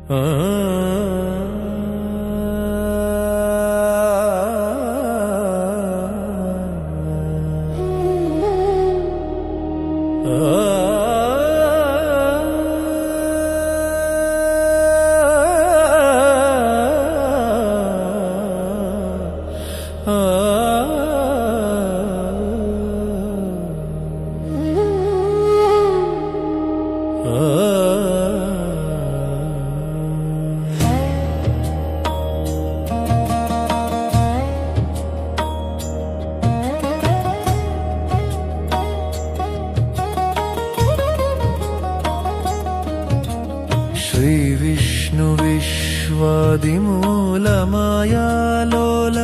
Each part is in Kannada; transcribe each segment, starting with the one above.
श्रीविष्णुविश्वादिमूलमायालोल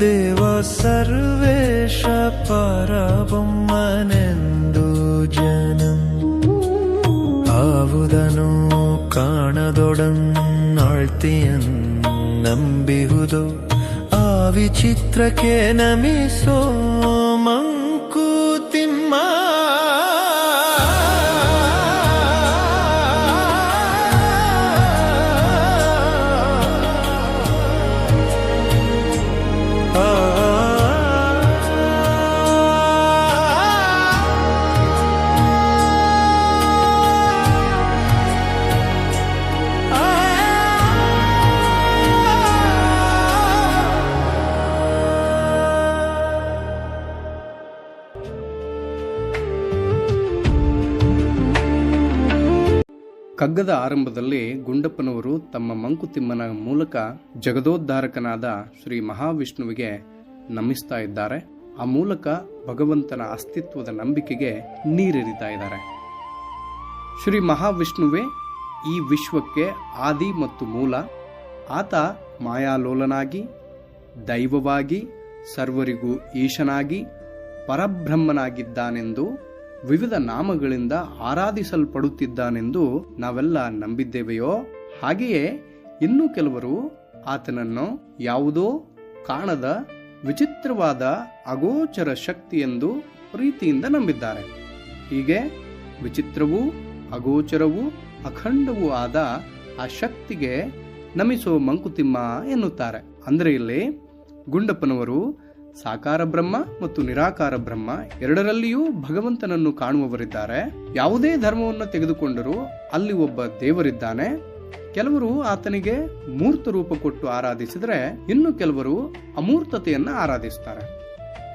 देव सर्वेश परब्रह्मनेंदु जनम् आವುದನು ಕಾಣದೊಡನ್ನಾಳ್ತಿಯನ್ ನಂಬಿಹುದು ಆ ವಿಚಿತ್ರಕ್ಕೆ ನಮಿಸೋ ಮಂಕುತಿಮ್ಮ ಕಗ್ಗದ ಆರಂಭದಲ್ಲಿ ಗುಂಡಪ್ಪನವರು ತಮ್ಮ ಮಂಕುತಿಮ್ಮನ ಮೂಲಕ ಜಗದೋದ್ಧಾರಕನಾದ ಶ್ರೀ ಮಹಾವಿಷ್ಣುವಿಗೆ ನಮಿಸ್ತಾ ಇದ್ದಾರೆ. ಆ ಮೂಲಕ ಭಗವಂತನ ಅಸ್ತಿತ್ವದ ನಂಬಿಕೆಗೆ ನೀರೆರಿತಾ ಇದ್ದಾರೆ. ಶ್ರೀ ಮಹಾವಿಷ್ಣುವೇ ಈ ವಿಶ್ವಕ್ಕೆ ಆದಿ ಮತ್ತು ಮೂಲ. ಆತ ಮಾಯಾಲೋಲನಾಗಿ, ದೈವವಾಗಿ, ಸರ್ವರಿಗೂ ಈಶನಾಗಿ, ಪರಬ್ರಹ್ಮನಾಗಿದ್ದಾನೆಂದು ವಿವಿಧ ನಾಮಗಳಿಂದ ಆರಾಧಿಸಲ್ಪಡುತ್ತಿದ್ದಾನೆಂದು ನಾವೆಲ್ಲ ನಂಬಿದ್ದೇವೆಯೋ ಹಾಗೆಯೇ ಇನ್ನು ಕೆಲವರು ಆತನನ್ನು ಯಾವುದೋ ಕಾಣದ ವಿಚಿತ್ರವಾದ ಅಗೋಚರ ಶಕ್ತಿ ಎಂದು ಪ್ರೀತಿಯಿಂದ ನಂಬಿದ್ದಾರೆ. ಹೀಗೆ ವಿಚಿತ್ರವೂ ಅಗೋಚರವೂ ಅಖಂಡವೂ ಆದ ಆ ಶಕ್ತಿಗೆ ನಮಿಸೋ ಮಂಕುತಿಮ್ಮ ಎನ್ನುತ್ತಾರೆ. ಅಂದರೆ ಇಲ್ಲಿ ಗುಂಡಪ್ಪನವರು ಸಾಕಾರ ಬ್ರಹ್ಮ ಮತ್ತು ನಿರಾಕಾರ ಬ್ರಹ್ಮ ಎರಡರಲ್ಲಿಯೂ ಭಗವಂತನನ್ನು ಕಾಣುವವರಿದ್ದಾರೆ. ಯಾವುದೇ ಧರ್ಮವನ್ನು ತೆಗೆದುಕೊಂಡರೂ ಅಲ್ಲಿ ಒಬ್ಬ ದೇವರಿದ್ದಾನೆ. ಕೆಲವರು ಆತನಿಗೆ ಮೂರ್ತ ರೂಪ ಕೊಟ್ಟು ಆರಾಧಿಸಿದರೆ, ಇನ್ನು ಕೆಲವರು ಅಮೂರ್ತತೆಯನ್ನ ಆರಾಧಿಸುತ್ತಾರೆ.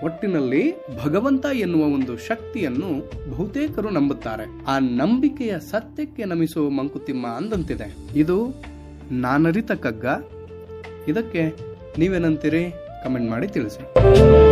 ಒಟ್ಟಿನಲ್ಲಿ ಭಗವಂತ ಎನ್ನುವ ಒಂದು ಶಕ್ತಿಯನ್ನು ಬಹುತೇಕರು ನಂಬುತ್ತಾರೆ. ಆ ನಂಬಿಕೆಯ ಸತ್ಯಕ್ಕೆ ನಮಿಸುವ ಮಂಕುತಿಮ್ಮ ಅಂದಂತಿದೆ. ಇದು ನಾನರಿತ ಕಗ್ಗ. ಇದಕ್ಕೆ ನೀವೇನಂತೀರಿ? ಕಮೆಂಟ್ ಮಾಡಿ ತಿಳಿಸಿ.